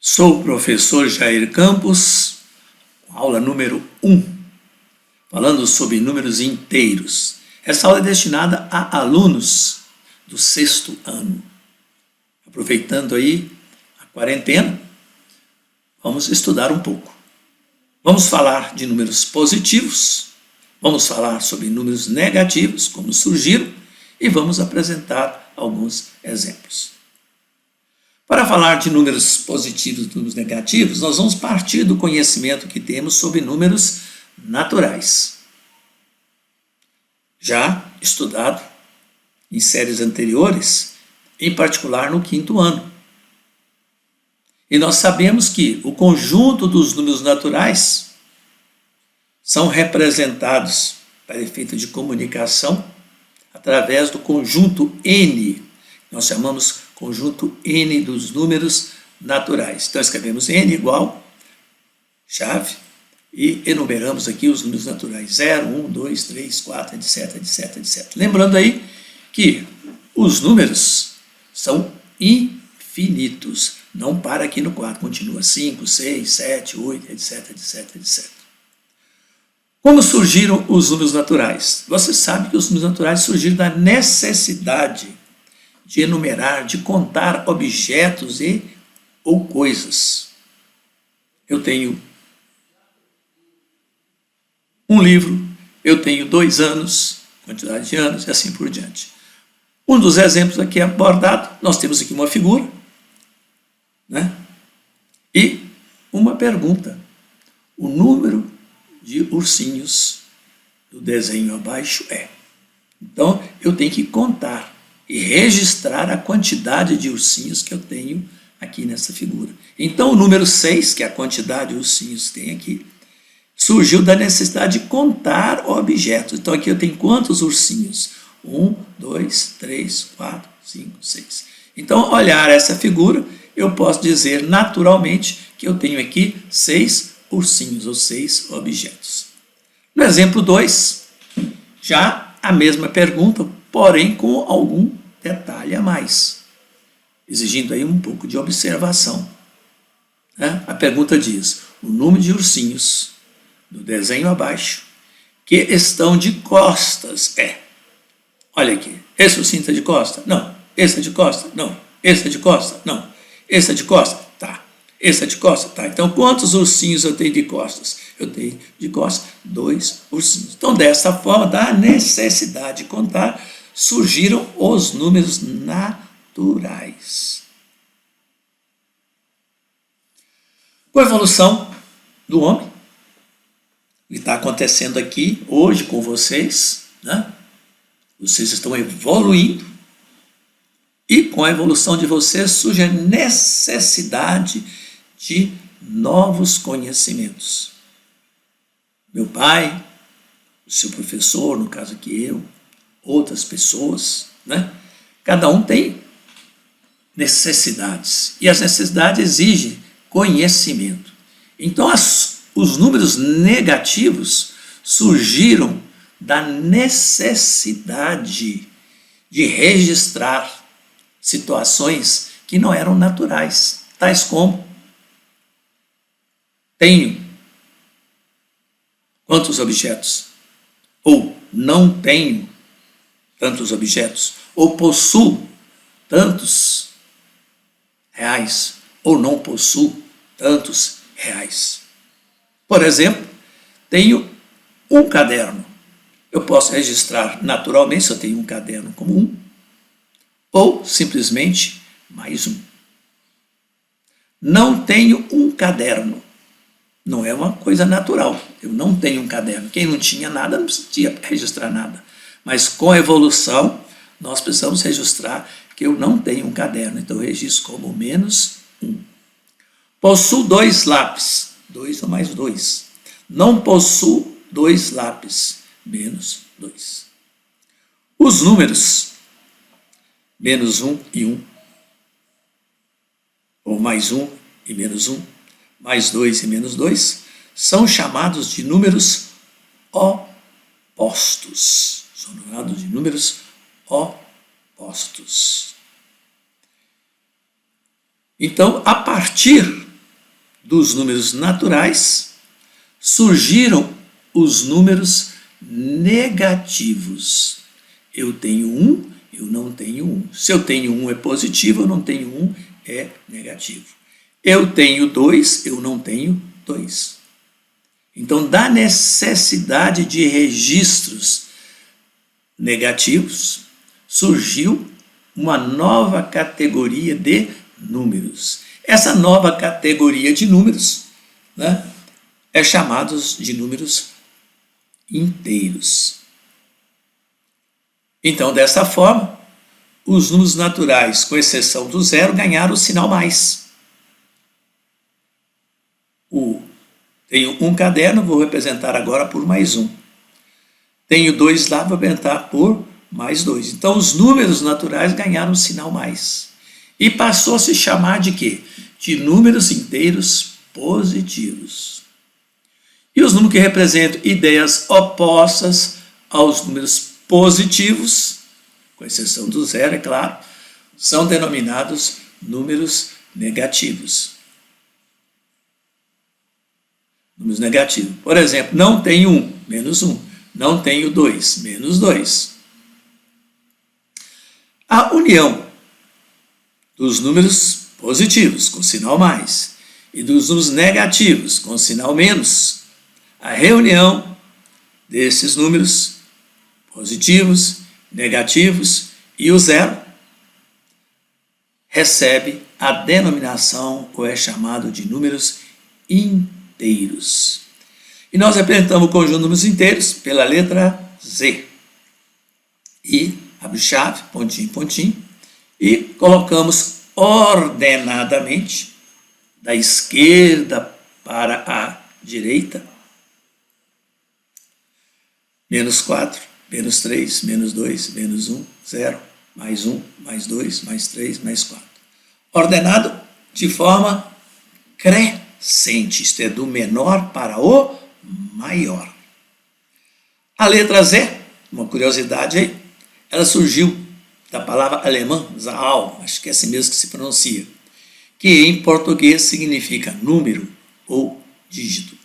Sou o professor Jair Campos, aula número 1, falando sobre números inteiros. Essa aula é destinada a alunos do 6º ano. Aproveitando aí a quarentena, vamos estudar um pouco. Vamos falar de números positivos, vamos falar sobre números negativos, como surgiram, e vamos apresentar alguns exemplos. Para falar de números positivos e números negativos, nós vamos partir do conhecimento que temos sobre números naturais. Já estudado em séries anteriores, em particular no 5º ano. E nós sabemos que o conjunto dos números naturais são representados, para efeito de comunicação, através do conjunto N. Nós chamamos conjunto N dos números naturais. Então, escrevemos N igual, chave, e enumeramos aqui os números naturais. 0, 1, 2, 3, 4, etc, etc, etc. Lembrando aí que os números são infinitos. Não para aqui no 4, continua 5, 6, 7, 8, etc, etc, etc. Como surgiram os números naturais? Você sabe que os números naturais surgiram da necessidade de enumerar, de contar objetos ou coisas. Eu tenho um livro, eu tenho 2 anos, quantidade de anos e assim por diante. Um dos exemplos aqui abordado, nós temos aqui uma figura, né? E uma pergunta. O número de ursinhos do desenho abaixo é. Então, eu tenho que contar e registrar a quantidade de ursinhos que eu tenho aqui nessa figura. Então, o número 6, que é a quantidade de ursinhos que tem aqui, surgiu da necessidade de contar objetos. Então, aqui eu tenho quantos ursinhos? 1, 2, 3, 4, 5, 6. Então, olhar essa figura, eu posso dizer naturalmente que eu tenho aqui 6 ursinhos, ou 6 objetos. No exemplo 2, já a mesma pergunta, porém com algum detalhe a mais, exigindo aí um pouco de observação. A pergunta diz, o número de ursinhos do desenho abaixo que estão de costas é. Olha aqui, esse ursinho está de costa? Não. Esse é de costa? Não. Esse é de costa? Não. Esse é de costa? Tá. Esse é de costa? Tá. Então, quantos ursinhos eu tenho de costas? Eu tenho de costas 2 ursinhos. Então, dessa forma, da necessidade de contar, surgiram os números naturais. Com a evolução do homem, que está acontecendo aqui hoje com vocês, né? Vocês estão evoluindo, e com a evolução de vocês surge a necessidade de novos conhecimentos. Meu pai, o seu professor, no caso aqui eu, outras pessoas, né? Cada um tem necessidades, e as necessidades exigem conhecimento. Então, os números negativos surgiram da necessidade de registrar situações que não eram naturais, tais como tenho quantos objetos, ou não tenho tantos objetos, ou possuo tantos reais, ou não possuo tantos reais. Por exemplo, tenho um caderno. Eu posso registrar naturalmente se eu tenho um caderno como 1, ou simplesmente mais 1. Não tenho um caderno. Não é uma coisa natural. Eu não tenho um caderno. Quem não tinha nada não precisa registrar nada. Mas com a evolução, nós precisamos registrar que eu não tenho um caderno. Então, eu registro como menos 1. Possuo 2 lápis. 2 ou mais 2. Não possuo 2 lápis. Menos 2. Os números menos 1 e 1, ou mais 1 e menos 1, mais 2 e menos 2, são chamados de números opostos. São chamados de números opostos. Então, a partir dos números naturais, surgiram os números negativos. Eu tenho 1, eu não tenho 1. Se eu tenho 1 é positivo, eu não tenho 1 é negativo. Eu tenho 2, eu não tenho 2. Então, da necessidade de registros negativos, surgiu uma nova categoria de números. Essa nova categoria de números, né, é chamada de números inteiros. Então, dessa forma, os números naturais, com exceção do zero, ganharam o sinal mais. Tenho um caderno, vou representar agora por mais um. Tenho 2 lá, vou representar por mais 2. Então, os números naturais ganharam o sinal mais. E passou a se chamar de quê? De números inteiros positivos. E os números que representam ideias opostas aos números positivos, com exceção do zero, é claro, são denominados números negativos. Números negativos. Por exemplo, não tenho 1, menos 1. Não tenho 2, menos 2. A união dos números positivos, com sinal mais, e dos números negativos, com sinal menos, a reunião desses números positivos, negativos e o zero recebe a denominação, ou é chamado de números inteiros. E nós representamos o conjunto de números inteiros pela letra Z. E abre chave, pontinho, pontinho, e colocamos ordenadamente da esquerda para a direita. Menos 4, menos 3, menos 2, menos 1, 0, mais 1, mais 2, mais 3, mais 4. Ordenado de forma crescente, isto é, do menor para o maior. A letra Z, uma curiosidade aí, ela surgiu da palavra alemã, Zahl, acho que é assim mesmo que se pronuncia, que em português significa número ou dígito.